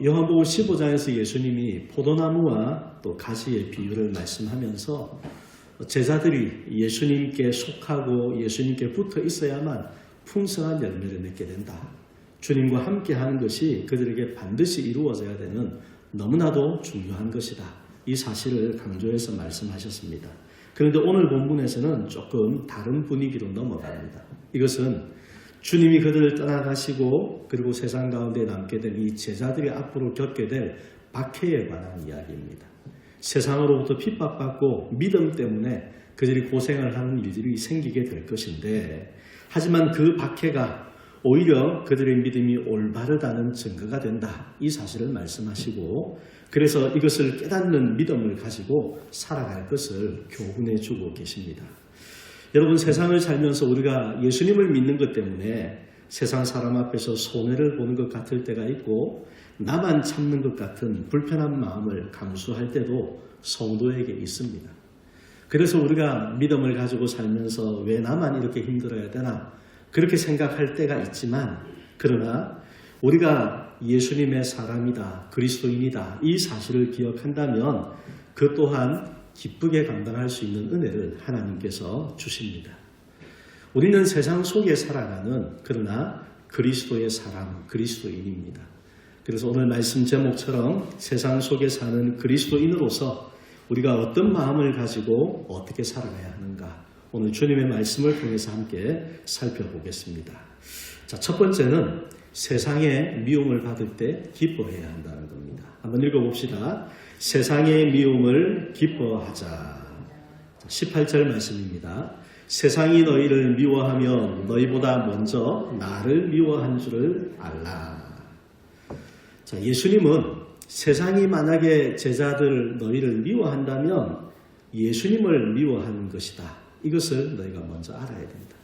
요한복음 15장에서 예수님이 포도나무와 또 가지의 비유를 말씀하면서 제자들이 예수님께 속하고 예수님께 붙어 있어야만 풍성한 열매를 맺게 된다. 주님과 함께 하는 것이 그들에게 반드시 이루어져야 되는 너무나도 중요한 것이다. 이 사실을 강조해서 말씀하셨습니다. 그런데 오늘 본문에서는 조금 다른 분위기로 넘어갑니다. 이것은 주님이 그들을 떠나가시고 그리고 세상 가운데 남게 된 이 제자들이 앞으로 겪게 될 박해에 관한 이야기입니다. 세상으로부터 핍박받고 믿음 때문에 그들이 고생을 하는 일들이 생기게 될 것인데, 하지만 그 박해가 오히려 그들의 믿음이 올바르다는 증거가 된다. 이 사실을 말씀하시고, 그래서 이것을 깨닫는 믿음을 가지고 살아갈 것을 교훈해 주고 계십니다. 여러분, 세상을 살면서 우리가 예수님을 믿는 것 때문에 세상 사람 앞에서 손해를 보는 것 같을 때가 있고, 나만 참는 것 같은 불편한 마음을 감수할 때도 성도에게 있습니다. 그래서 우리가 믿음을 가지고 살면서 왜 나만 이렇게 힘들어야 되나 그렇게 생각할 때가 있지만, 그러나 우리가 예수님의 사람이다, 그리스도인이다, 이 사실을 기억한다면 그 또한 기쁘게 감당할 수 있는 은혜를 하나님께서 주십니다. 우리는 세상 속에 살아가는 그러나 그리스도의 사람, 그리스도인입니다. 그래서 오늘 말씀 제목처럼 세상 속에 사는 그리스도인으로서 우리가 어떤 마음을 가지고 어떻게 살아가야 하는가, 오늘 주님의 말씀을 통해서 함께 살펴보겠습니다. 자, 첫 번째는 세상의 미움을 받을 때 기뻐해야 한다는 겁니다. 한번 읽어봅시다. 세상의 미움을 기뻐하자. 18절 말씀입니다. 세상이 너희를 미워하면 너희보다 먼저 나를 미워한 줄을 알라. 자, 예수님은 세상이 만약에 제자들 너희를 미워한다면 예수님을 미워하는 것이다. 이것을 너희가 먼저 알아야 된다.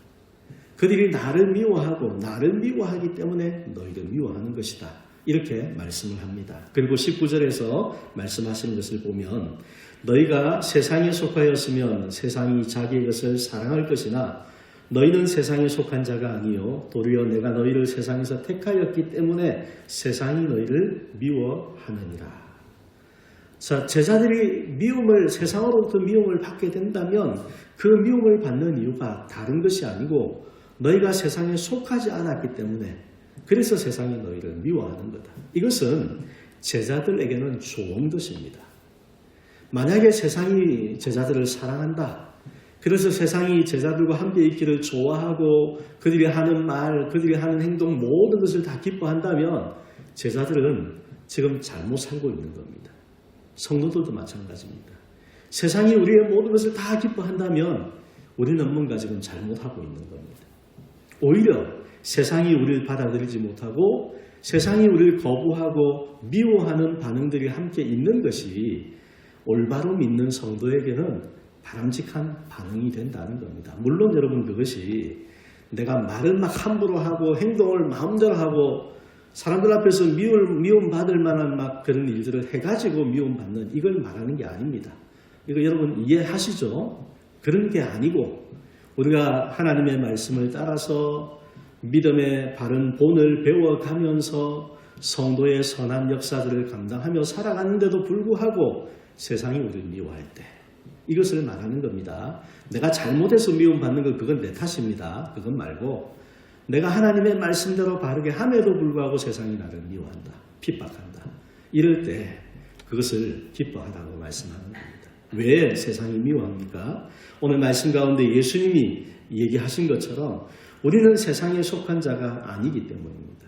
그들이 나를 미워하고 나를 미워하기 때문에 너희를 미워하는 것이다. 이렇게 말씀을 합니다. 그리고 19절에서 말씀하시는 것을 보면 너희가 세상에 속하였으면 세상이 자기의 것을 사랑할 것이나 너희는 세상에 속한 자가 아니요 도리어 내가 너희를 세상에서 택하였기 때문에 세상이 너희를 미워하느니라. 자, 제자들이 세상으로부터 미움을 받게 된다면 그 미움을 받는 이유가 다른 것이 아니고 너희가 세상에 속하지 않았기 때문에, 그래서 세상이 너희를 미워하는 거다. 이것은 제자들에게는 좋은 것입니다. 만약에 세상이 제자들을 사랑한다, 그래서 세상이 제자들과 함께 있기를 좋아하고 그들이 하는 말, 그들이 하는 행동 모든 것을 다 기뻐한다면 제자들은 지금 잘못 살고 있는 겁니다. 성도들도 마찬가지입니다. 세상이 우리의 모든 것을 다 기뻐한다면 우리는 뭔가 지금 잘못하고 있는 겁니다. 오히려 세상이 우리를 받아들이지 못하고 세상이 우리를 거부하고 미워하는 반응들이 함께 있는 것이 올바로 믿는 성도에게는 바람직한 반응이 된다는 겁니다. 물론 여러분, 그것이 내가 말을 막 함부로 하고 행동을 마음대로 하고 사람들 앞에서 미움받을 만한 막 그런 일들을 해가지고 미움받는, 이걸 말하는 게 아닙니다. 이거 여러분 이해하시죠? 그런 게 아니고 우리가 하나님의 말씀을 따라서 믿음의 바른 본을 배워가면서 성도의 선한 역사들을 감당하며 살아가는데도 불구하고 세상이 우리를 미워할 때, 이것을 말하는 겁니다. 내가 잘못해서 미움받는 건 그건 내 탓입니다. 그건 말고 내가 하나님의 말씀대로 바르게 함에도 불구하고 세상이 나를 미워한다, 핍박한다, 이럴 때 그것을 기뻐하라고 말씀하는 겁니다. 왜 세상이 미워합니까? 오늘 말씀 가운데 예수님이 얘기하신 것처럼 우리는 세상에 속한 자가 아니기 때문입니다.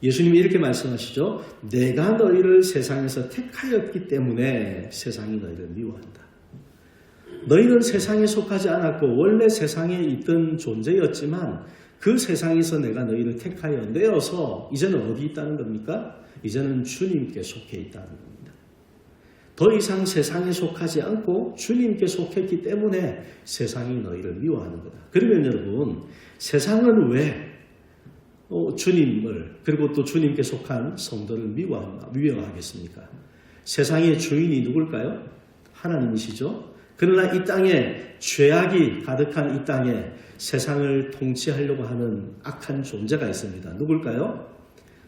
예수님이 이렇게 말씀하시죠. 내가 너희를 세상에서 택하였기 때문에 세상이 너희를 미워한다. 너희는 세상에 속하지 않았고 원래 세상에 있던 존재였지만 그 세상에서 내가 너희를 택하여 내어서 이제는 어디 있다는 겁니까? 이제는 주님께 속해 있다는 겁니다. 더 이상 세상에 속하지 않고 주님께 속했기 때문에 세상이 너희를 미워하는 거다. 그러면 여러분, 세상은 왜 주님을 그리고 또 주님께 속한 성도를 미워하겠습니까? 세상의 주인이 누굴까요? 하나님이시죠. 그러나 이 땅에 죄악이 가득한 이 땅에 세상을 통치하려고 하는 악한 존재가 있습니다. 누굴까요?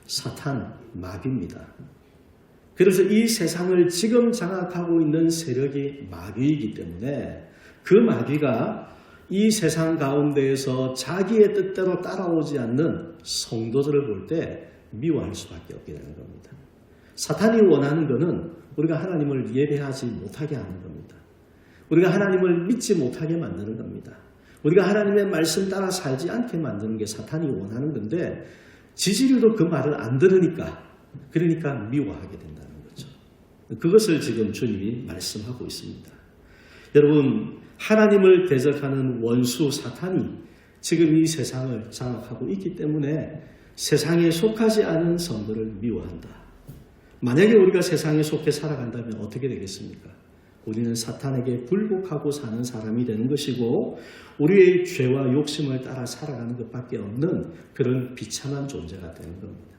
사탄, 마귀입니다. 그래서 이 세상을 지금 장악하고 있는 세력이 마귀이기 때문에 그 마귀가 이 세상 가운데에서 자기의 뜻대로 따라오지 않는 성도들을 볼 때 미워할 수밖에 없게 되는 겁니다. 사탄이 원하는 것은 우리가 하나님을 예배하지 못하게 하는 겁니다. 우리가 하나님을 믿지 못하게 만드는 겁니다. 우리가 하나님의 말씀 따라 살지 않게 만드는 게 사탄이 원하는 건데 지지율도 그 말을 안 들으니까 그러니까 미워하게 된다는 거죠. 그것을 지금 주님이 말씀하고 있습니다. 여러분, 하나님을 대적하는 원수 사탄이 지금 이 세상을 장악하고 있기 때문에 세상에 속하지 않은 성도를 미워한다. 만약에 우리가 세상에 속해 살아간다면 어떻게 되겠습니까? 우리는 사탄에게 굴복하고 사는 사람이 되는 것이고 우리의 죄와 욕심을 따라 살아가는 것밖에 없는 그런 비참한 존재가 되는 겁니다.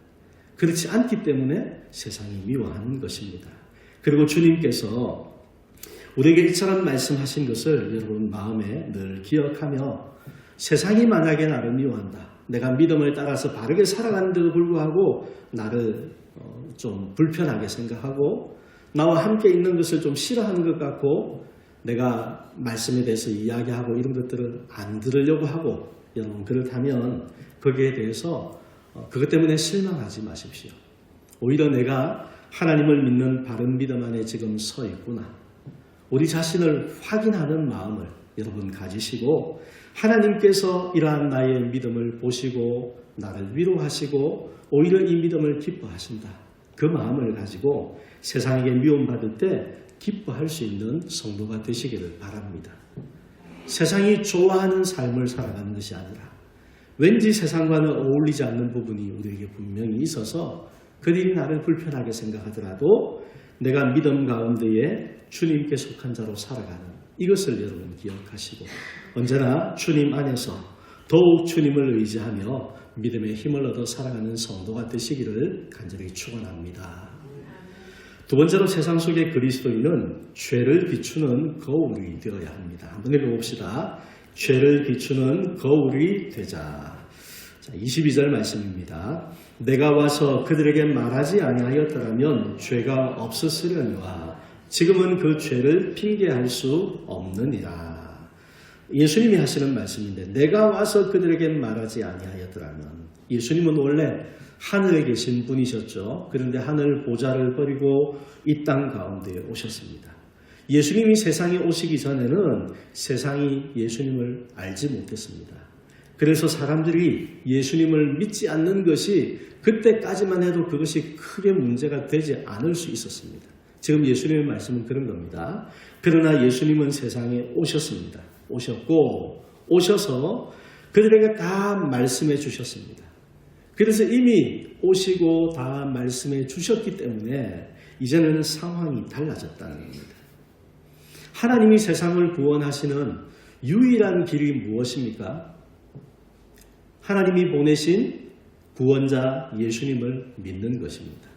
그렇지 않기 때문에 세상이 미워하는 것입니다. 그리고 주님께서 우리에게 이처럼 말씀하신 것을 여러분 마음에 늘 기억하며 세상이 만약에 나를 미워한다. 내가 믿음을 따라서 바르게 살아가는데도 불구하고 나를 좀 불편하게 생각하고 나와 함께 있는 것을 좀 싫어하는 것 같고 내가 말씀에 대해서 이야기하고 이런 것들을 안 들으려고 하고 여러분 그렇다면 거기에 대해서 그것 때문에 실망하지 마십시오. 오히려 내가 하나님을 믿는 바른 믿음 안에 지금 서 있구나. 우리 자신을 확인하는 마음을 여러분 가지시고 하나님께서 이러한 나의 믿음을 보시고 나를 위로하시고 오히려 이 믿음을 기뻐하신다. 그 마음을 가지고 세상에게 미움받을 때 기뻐할 수 있는 성도가 되시기를 바랍니다. 세상이 좋아하는 삶을 살아가는 것이 아니라 왠지 세상과는 어울리지 않는 부분이 우리에게 분명히 있어서 그들이 나를 불편하게 생각하더라도 내가 믿음 가운데에 주님께 속한 자로 살아가는 이것을 여러분 기억하시고 언제나 주님 안에서 더욱 주님을 의지하며 믿음의 힘을 얻어 살아가는 성도가 되시기를 간절히 축원합니다. 두 번째로 세상 속의 그리스도인은 죄를 비추는 거울이 되어야 합니다. 한번 읽어봅시다. 죄를 비추는 거울이 되자. 자, 22절 말씀입니다. 내가 와서 그들에게 말하지 아니하였더라면 죄가 없었으려니와 지금은 그 죄를 핑계할 수 없느니라. 예수님이 하시는 말씀인데 내가 와서 그들에게 말하지 아니하였더라면 예수님은 원래 하늘에 계신 분이셨죠. 그런데 하늘 보좌를 버리고 이 땅 가운데에 오셨습니다. 예수님이 세상에 오시기 전에는 세상이 예수님을 알지 못했습니다. 그래서 사람들이 예수님을 믿지 않는 것이 그때까지만 해도 그것이 크게 문제가 되지 않을 수 있었습니다. 지금 예수님의 말씀은 그런 겁니다. 그러나 예수님은 세상에 오셨습니다. 오셨고 오셔서 그들에게 다 말씀해 주셨습니다. 그래서 이미 오시고 다 말씀해 주셨기 때문에 이제는 상황이 달라졌다는 겁니다. 하나님이 세상을 구원하시는 유일한 길이 무엇입니까? 하나님이 보내신 구원자 예수님을 믿는 것입니다.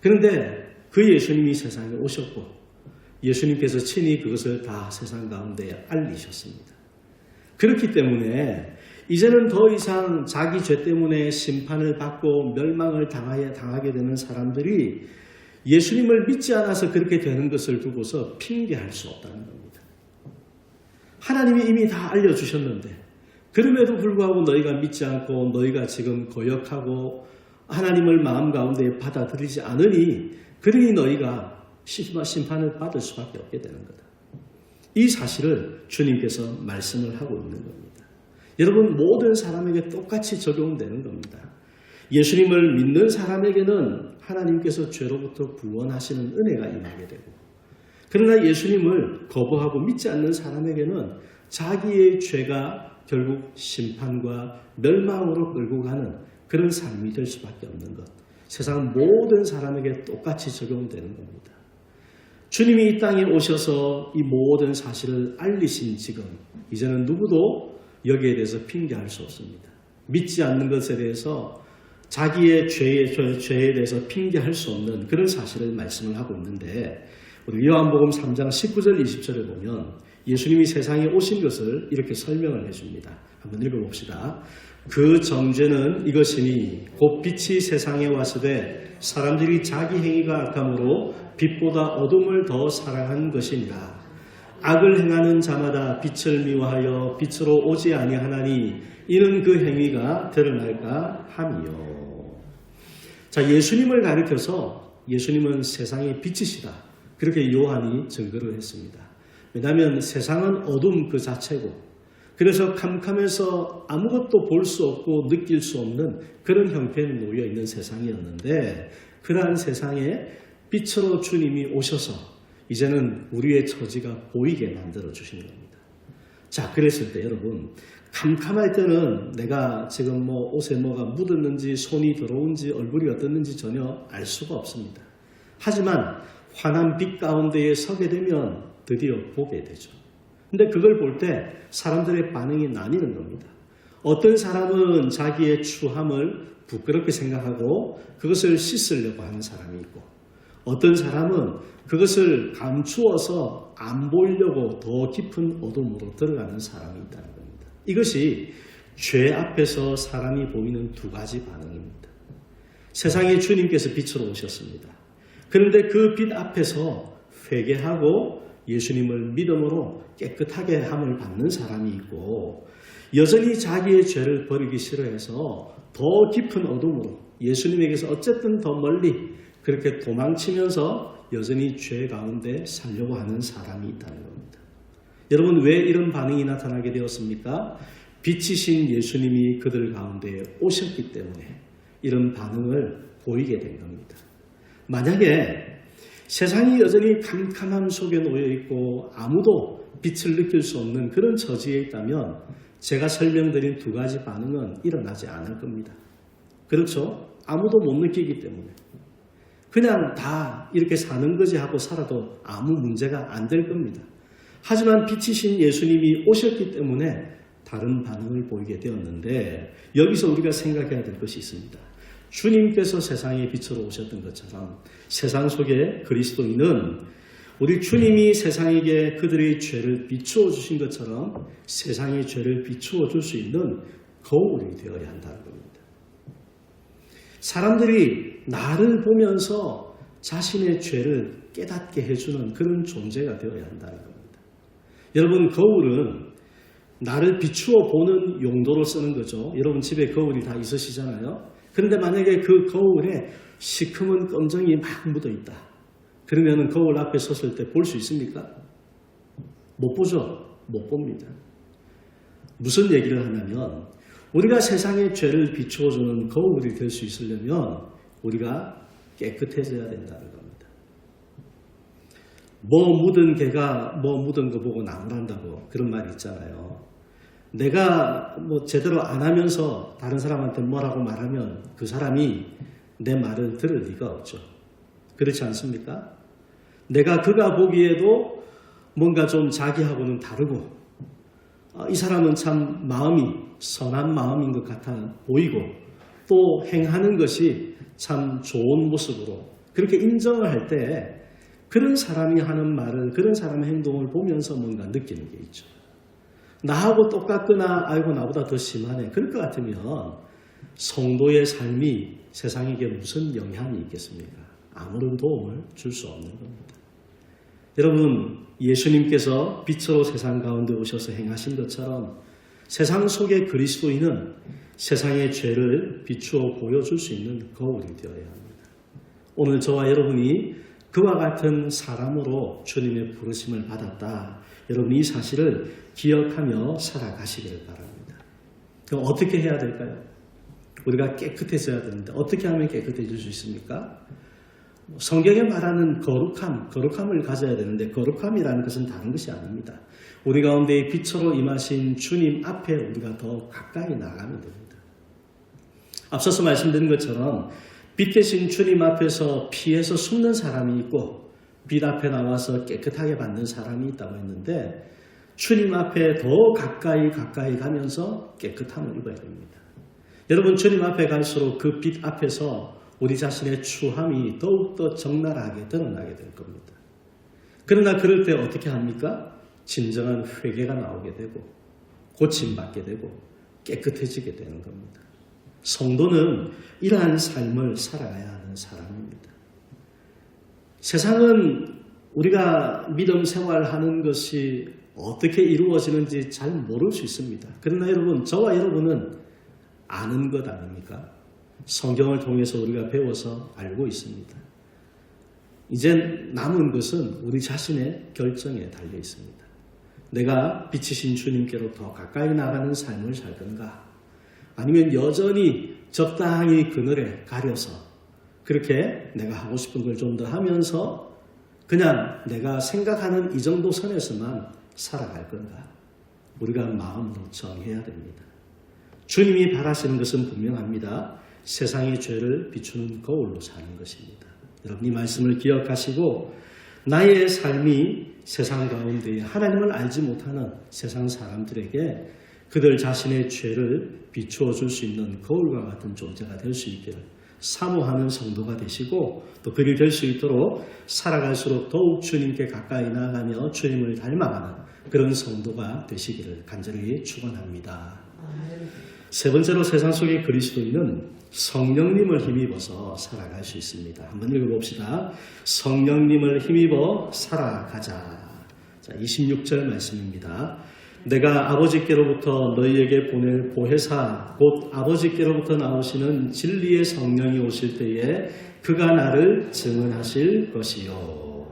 그런데 그 예수님이 세상에 오셨고 예수님께서 친히 그것을 다 세상 가운데 알리셨습니다. 그렇기 때문에 이제는 더 이상 자기 죄 때문에 심판을 받고 멸망을 당하게 되는 사람들이 예수님을 믿지 않아서 그렇게 되는 것을 두고서 핑계할 수 없다는 겁니다. 하나님이 이미 다 알려주셨는데 그럼에도 불구하고 너희가 믿지 않고 너희가 지금 거역하고 하나님을 마음 가운데 받아들이지 않으니 그러니 너희가 심판을 받을 수밖에 없게 되는 거다. 이 사실을 주님께서 말씀을 하고 있는 겁니다. 여러분 모든 사람에게 똑같이 적용되는 겁니다. 예수님을 믿는 사람에게는 하나님께서 죄로부터 구원하시는 은혜가 임하게 되고 그러나 예수님을 거부하고 믿지 않는 사람에게는 자기의 죄가 결국 심판과 멸망으로 끌고 가는 그런 삶이 될 수밖에 없는 것. 세상 모든 사람에게 똑같이 적용되는 겁니다. 주님이 이 땅에 오셔서 이 모든 사실을 알리신 지금 이제는 누구도 여기에 대해서 핑계할 수 없습니다. 믿지 않는 것에 대해서 자기의 죄에 대해서 핑계할 수 없는 그런 사실을 말씀을 하고 있는데 우리 요한복음 3장 19절 20절에 보면 예수님이 세상에 오신 것을 이렇게 설명을 해줍니다. 한번 읽어봅시다. 그 정죄는 이것이니 곧 빛이 세상에 왔으되 사람들이 자기 행위가 악함으로 빛보다 어둠을 더 사랑한 것이니라. 악을 행하는 자마다 빛을 미워하여 빛으로 오지 아니하나니 이는 그 행위가 드러날까 함이요. 자, 예수님을 가리켜서 예수님은 세상의 빛이시다, 그렇게 요한이 증거를 했습니다. 왜냐하면 세상은 어둠 그 자체고, 그래서 캄캄해서 아무것도 볼 수 없고 느낄 수 없는 그런 형태에 놓여 있는 세상이었는데, 그러한 세상에 빛으로 주님이 오셔서 이제는 우리의 처지가 보이게 만들어 주시는 겁니다. 자, 그랬을 때 여러분, 캄캄할 때는 내가 지금 옷에 뭐가 묻었는지 손이 더러운지 얼굴이 어떻는지 전혀 알 수가 없습니다. 하지만 환한 빛 가운데에 서게 되면 드디어 보게 되죠. 근데 그걸 볼 때 사람들의 반응이 나뉘는 겁니다. 어떤 사람은 자기의 추함을 부끄럽게 생각하고 그것을 씻으려고 하는 사람이 있고, 어떤 사람은 그것을 감추어서 안 보이려고 더 깊은 어둠으로 들어가는 사람이 있다는 겁니다. 이것이 죄 앞에서 사람이 보이는 두 가지 반응입니다. 세상에 주님께서 빛으로 오셨습니다. 그런데 그 빛 앞에서 회개하고 예수님을 믿음으로 깨끗하게 함을 받는 사람이 있고, 여전히 자기의 죄를 버리기 싫어해서 더 깊은 어둠으로 예수님에게서 어쨌든 더 멀리 그렇게 도망치면서 여전히 죄 가운데 살려고 하는 사람이 있다는 겁니다. 여러분, 왜 이런 반응이 나타나게 되었습니까? 빛이신 예수님이 그들 가운데 오셨기 때문에 이런 반응을 보이게 된 겁니다. 만약에 세상이 여전히 캄캄함 속에 놓여 있고 아무도 빛을 느낄 수 없는 그런 처지에 있다면 제가 설명드린 두 가지 반응은 일어나지 않을 겁니다. 그렇죠? 아무도 못 느끼기 때문에 그냥 다 이렇게 사는 거지 하고 살아도 아무 문제가 안 될 겁니다. 하지만 빛이신 예수님이 오셨기 때문에 다른 반응을 보이게 되었는데, 여기서 우리가 생각해야 될 것이 있습니다. 주님께서 세상에 빛으로 오셨던 것처럼 세상 속에 그리스도인은 우리 주님이 세상에게 그들의 죄를 비추어 주신 것처럼 세상의 죄를 비추어 줄 수 있는 거울이 되어야 한다는 겁니다. 사람들이 나를 보면서 자신의 죄를 깨닫게 해주는 그런 존재가 되어야 한다는 겁니다. 여러분, 거울은 나를 비추어 보는 용도로 쓰는 거죠. 여러분 집에 거울이 다 있으시잖아요. 그런데 만약에 그 거울에 시커먼 검정이 막 묻어 있다. 그러면 거울 앞에 섰을 때 볼 수 있습니까? 못 보죠. 못 봅니다. 무슨 얘기를 하냐면, 우리가 세상의 죄를 비추어주는 거울이 될 수 있으려면 우리가 깨끗해져야 된다는 겁니다. 뭐 묻은 개가 뭐 묻은 거 보고 나무란다고 그런 말이 있잖아요. 내가 제대로 안 하면서 다른 사람한테 뭐라고 말하면 그 사람이 내 말을 들을 리가 없죠. 그렇지 않습니까? 내가 그가 보기에도 뭔가 좀 자기하고는 다르고, 이 사람은 참 마음이 선한 마음인 것 같아 보이고, 또 행하는 것이 참 좋은 모습으로 그렇게 인정을 할 때 그런 사람이 하는 말을, 그런 사람의 행동을 보면서 뭔가 느끼는 게 있죠. 나하고 똑같거나 아이고 나보다 더 심하네, 그럴 것 같으면 성도의 삶이 세상에게 무슨 영향이 있겠습니까? 아무런 도움을 줄 수 없는 겁니다. 여러분, 예수님께서 빛으로 세상 가운데 오셔서 행하신 것처럼 세상 속의 그리스도인은 세상의 죄를 비추어 보여줄 수 있는 거울이 되어야 합니다. 오늘 저와 여러분이 그와 같은 사람으로 주님의 부르심을 받았다. 여러분, 이 사실을 기억하며 살아가시기를 바랍니다. 그럼 어떻게 해야 될까요? 우리가 깨끗해져야 되는데 어떻게 하면 깨끗해질 수 있습니까? 성경에 말하는 거룩함을 가져야 되는데, 거룩함이라는 것은 다른 것이 아닙니다. 우리 가운데 빛으로 임하신 주님 앞에 우리가 더 가까이 나가면 됩니다. 앞서서 말씀드린 것처럼 빛 대신 주님 앞에서 피해서 숨는 사람이 있고 빛 앞에 나와서 깨끗하게 받는 사람이 있다고 했는데, 주님 앞에 더 가까이 가면서 깨끗함을 입어야 됩니다. 여러분, 주님 앞에 갈수록 그 빛 앞에서 우리 자신의 추함이 더욱더 적나라하게 드러나게 될 겁니다. 그러나 그럴 때 어떻게 합니까? 진정한 회개가 나오게 되고 고침받게 되고 깨끗해지게 되는 겁니다. 성도는 이러한 삶을 살아가야 하는 사람입니다. 세상은 우리가 믿음 생활하는 것이 어떻게 이루어지는지 잘 모를 수 있습니다. 그러나 여러분, 저와 여러분은 아는 것 아닙니까? 성경을 통해서 우리가 배워서 알고 있습니다. 이제 남은 것은 우리 자신의 결정에 달려 있습니다. 내가 빛이신 주님께로 더 가까이 나가는 삶을 살 건가? 아니면 여전히 적당히 그늘에 가려서 그렇게 내가 하고 싶은 걸 좀 더 하면서 그냥 내가 생각하는 이 정도 선에서만 살아갈 건가? 우리가 마음으로 정해야 됩니다. 주님이 바라시는 것은 분명합니다. 세상의 죄를 비추는 거울로 사는 것입니다. 여러분, 이 말씀을 기억하시고 나의 삶이 세상 가운데 하나님을 알지 못하는 세상 사람들에게 그들 자신의 죄를 비추어 줄 수 있는 거울과 같은 존재가 될 수 있기를 사모하는 성도가 되시고 또 그리 될 수 있도록 살아갈수록 더욱 주님께 가까이 나가며 주님을 닮아가는 그런 성도가 되시기를 간절히 축원합니다. 세 번째로 세상 속의 그리스도인은 성령님을 힘입어서 살아갈 수 있습니다. 한번 읽어봅시다. 성령님을 힘입어 살아가자. 자, 26절 말씀입니다. 내가 아버지께로부터 너희에게 보낼 보혜사 곧 아버지께로부터 나오시는 진리의 성령이 오실 때에 그가 나를 증언하실 것이요.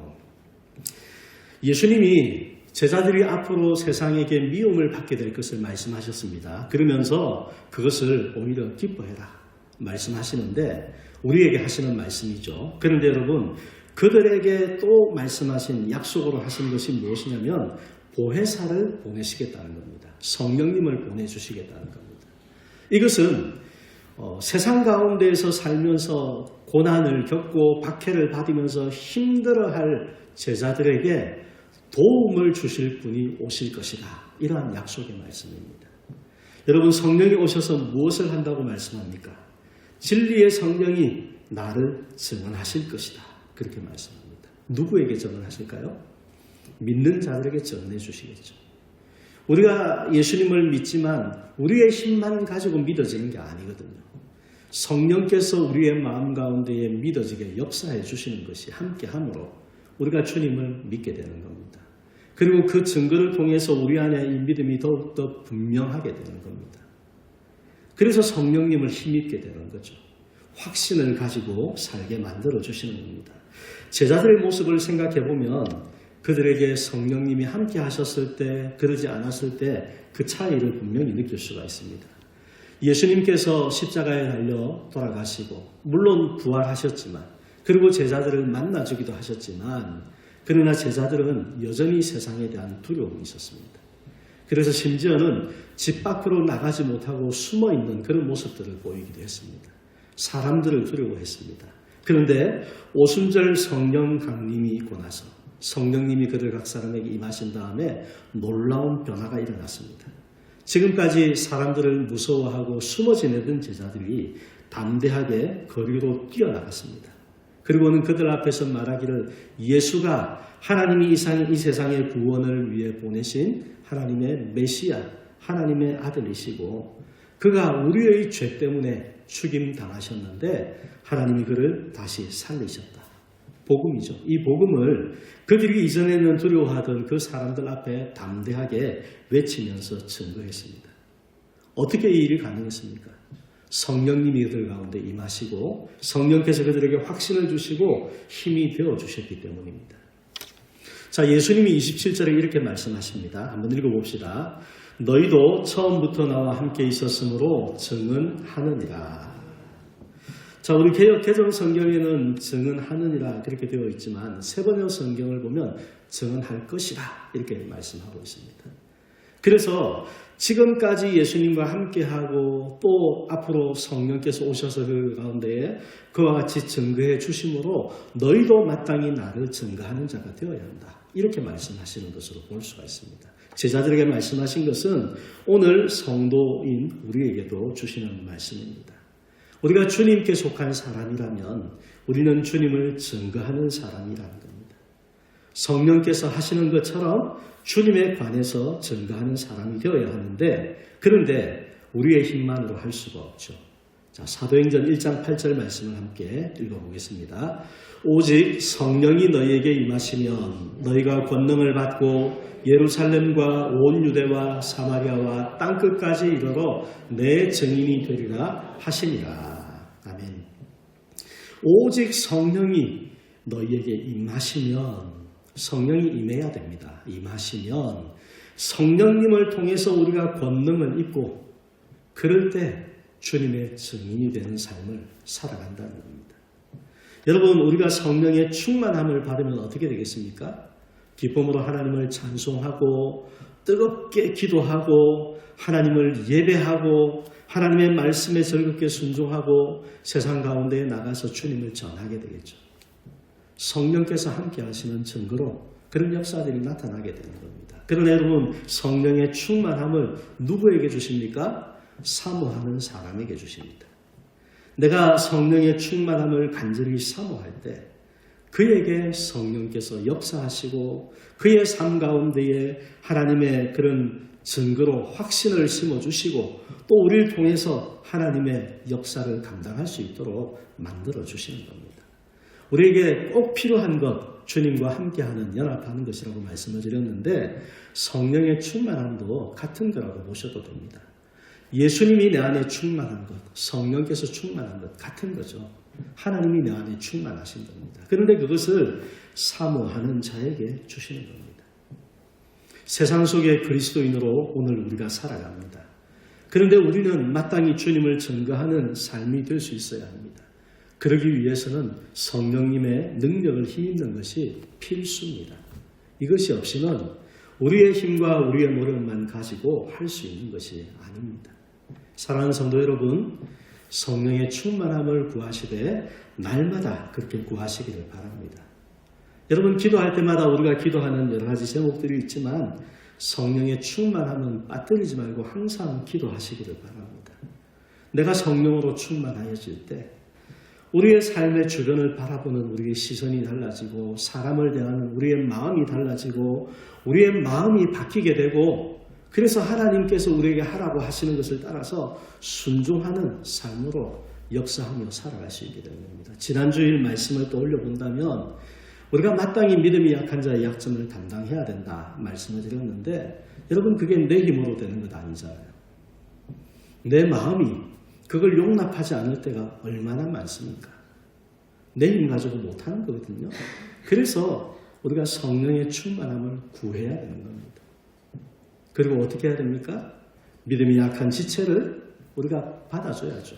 예수님이 제자들이 앞으로 세상에게 미움을 받게 될 것을 말씀하셨습니다. 그러면서 그것을 오히려 기뻐해라 말씀하시는데 우리에게 하시는 말씀이죠. 그런데 여러분, 그들에게 또 말씀하신 약속으로 하신 것이 무엇이냐면 보혜사를 보내시겠다는 겁니다. 성령님을 보내주시겠다는 겁니다. 이것은 세상 가운데에서 살면서 고난을 겪고 박해를 받으면서 힘들어할 제자들에게 도움을 주실 분이 오실 것이다. 이러한 약속의 말씀입니다. 여러분, 성령이 오셔서 무엇을 한다고 말씀합니까? 진리의 성령이 나를 증언하실 것이다. 그렇게 말씀합니다. 누구에게 증언하실까요? 믿는 자들에게 증언해 주시겠죠. 우리가 예수님을 믿지만 우리의 힘만 가지고 믿어지는 게 아니거든요. 성령께서 우리의 마음 가운데에 믿어지게 역사해 주시는 것이 함께함으로 우리가 주님을 믿게 되는 겁니다. 그리고 그 증거를 통해서 우리 안에 이 믿음이 더욱더 분명하게 되는 겁니다. 그래서 성령님을 힘입게 되는 거죠. 확신을 가지고 살게 만들어 주시는 겁니다. 제자들의 모습을 생각해 보면 그들에게 성령님이 함께 하셨을 때, 그러지 않았을 때 그 차이를 분명히 느낄 수가 있습니다. 예수님께서 십자가에 달려 돌아가시고 물론 부활하셨지만 그리고 제자들을 만나주기도 하셨지만 그러나 제자들은 여전히 세상에 대한 두려움이 있었습니다. 그래서 심지어는 집 밖으로 나가지 못하고 숨어있는 그런 모습들을 보이기도 했습니다. 사람들을 두려워했습니다. 그런데 오순절 성령 강림이 있고 나서 성령님이 그들 각 사람에게 임하신 다음에 놀라운 변화가 일어났습니다. 지금까지 사람들을 무서워하고 숨어 지내던 제자들이 담대하게 거리로 뛰어나갔습니다. 그리고는 그들 앞에서 말하기를 예수가 하나님이 이 세상의 구원을 위해 보내신 하나님의 메시아, 하나님의 아들이시고 그가 우리의 죄 때문에 죽임당하셨는데 하나님이 그를 다시 살리셨다. 복음이죠. 이 복음을 그들이 이전에는 두려워하던 그 사람들 앞에 담대하게 외치면서 증거했습니다. 어떻게 이 일이 가능했습니까? 성령님이 그들 가운데 임하시고 성령께서 그들에게 확신을 주시고 힘이 되어주셨기 때문입니다. 자, 예수님이 27절에 이렇게 말씀하십니다. 한번 읽어봅시다. 너희도 처음부터 나와 함께 있었으므로 증언하느니라. 자, 우리 개정 성경에는 증언하느니라 그렇게 되어 있지만 세 번역 성경을 보면 증언할 것이라 이렇게 말씀하고 있습니다. 그래서 지금까지 예수님과 함께하고 또 앞으로 성령께서 오셔서 그 가운데에 그와 같이 증거해 주심으로 너희도 마땅히 나를 증거하는 자가 되어야 한다. 이렇게 말씀하시는 것으로 볼 수가 있습니다. 제자들에게 말씀하신 것은 오늘 성도인 우리에게도 주시는 말씀입니다. 우리가 주님께 속한 사람이라면 우리는 주님을 증거하는 사람이라는 겁니다. 성령께서 하시는 것처럼 주님에 관해서 증거하는 사람이 되어야 하는데 그런데 우리의 힘만으로 할 수가 없죠. 자, 사도행전 1장 8절 말씀을 함께 읽어보겠습니다. 오직 성령이 너희에게 임하시면 너희가 권능을 받고 예루살렘과 온 유대와 사마리아와 땅끝까지 이르러 내 증인이 되리라 하시니라. 아멘. 오직 성령이 너희에게 임하시면, 성령이 임해야 됩니다. 임하시면 성령님을 통해서 우리가 권능을 입고 그럴 때 주님의 증인이 되는 삶을 살아간다는 겁니다. 여러분, 우리가 성령의 충만함을 받으면 어떻게 되겠습니까? 기쁨으로 하나님을 찬송하고 뜨겁게 기도하고 하나님을 예배하고 하나님의 말씀에 즐겁게 순종하고 세상 가운데에 나가서 주님을 전하게 되겠죠. 성령께서 함께 하시는 증거로 그런 역사들이 나타나게 되는 겁니다. 그러나 여러분, 성령의 충만함을 누구에게 주십니까? 사모하는 사람에게 주십니다. 내가 성령의 충만함을 간절히 사모할 때 그에게 성령께서 역사하시고 그의 삶 가운데에 하나님의 그런 증거로 확신을 심어주시고 또 우리를 통해서 하나님의 역사를 감당할 수 있도록 만들어 주시는 겁니다. 우리에게 꼭 필요한 것, 주님과 함께하는 연합하는 것이라고 말씀을 드렸는데 성령의 충만함도 같은 거라고 보셔도 됩니다. 예수님이 내 안에 충만한 것, 성령께서 충만한 것 같은 거죠. 하나님이 내 안에 충만하신 겁니다. 그런데 그것을 사모하는 자에게 주시는 겁니다. 세상 속의 그리스도인으로 오늘 우리가 살아갑니다. 그런데 우리는 마땅히 주님을 증거하는 삶이 될 수 있어야 합니다. 그러기 위해서는 성령님의 능력을 힘입는 것이 필수입니다. 이것이 없이는 우리의 힘과 우리의 노력만 가지고 할 수 있는 것이 아닙니다. 사랑하는 성도 여러분, 성령의 충만함을 구하시되 날마다 그렇게 구하시기를 바랍니다. 여러분, 기도할 때마다 우리가 기도하는 여러 가지 제목들이 있지만 성령의 충만함은 빠뜨리지 말고 항상 기도하시기를 바랍니다. 내가 성령으로 충만하여질 때 우리의 삶의 주변을 바라보는 우리의 시선이 달라지고 사람을 대하는 우리의 마음이 달라지고 우리의 마음이 바뀌게 되고 그래서 하나님께서 우리에게 하라고 하시는 것을 따라서 순종하는 삶으로 역사하며 살아갈 수 있게 되는 겁니다. 지난주일 말씀을 떠올려 본다면 우리가 마땅히 믿음이 약한 자의 약점을 담당해야 된다 말씀을 드렸는데 여러분, 그게 내 힘으로 되는 것 아니잖아요. 내 마음이 그걸 용납하지 않을 때가 얼마나 많습니까? 내 힘 가지고 못하는 거거든요. 그래서 우리가 성령의 충만함을 구해야 되는 겁니다. 그리고 어떻게 해야 됩니까? 믿음이 약한 지체를 우리가 받아줘야죠.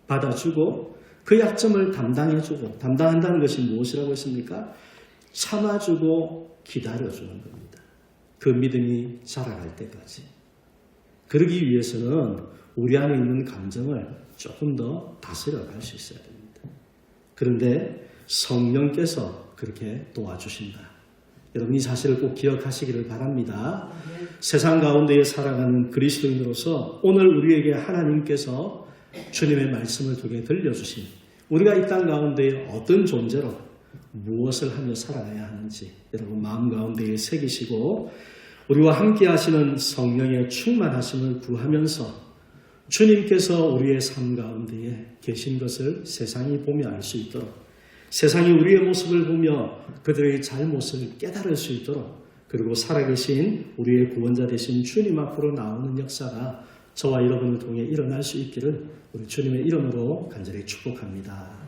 받아주고 그 약점을 담당해주고, 담당한다는 것이 무엇이라고 했습니까? 참아주고 기다려주는 겁니다. 그 믿음이 자라갈 때까지. 그러기 위해서는 우리 안에 있는 감정을 조금 더 다스려 갈 수 있어야 됩니다. 그런데 성령께서 그렇게 도와주신다. 여러분, 이 사실을 꼭 기억하시기를 바랍니다. 세상 가운데에 살아가는 그리스도인으로서 오늘 우리에게 하나님께서 주님의 말씀을 통해 들려주신 우리가 이 땅 가운데에 어떤 존재로 무엇을 하며 살아가야 하는지 여러분 마음 가운데에 새기시고 우리와 함께 하시는 성령의 충만하심을 구하면서 주님께서 우리의 삶 가운데에 계신 것을 세상이 보며 알 수 있도록, 세상이 우리의 모습을 보며 그들의 잘못을 깨달을 수 있도록, 그리고 살아계신 우리의 구원자 되신 주님 앞으로 나오는 역사가 저와 여러분을 통해 일어날 수 있기를 우리 주님의 이름으로 간절히 축복합니다.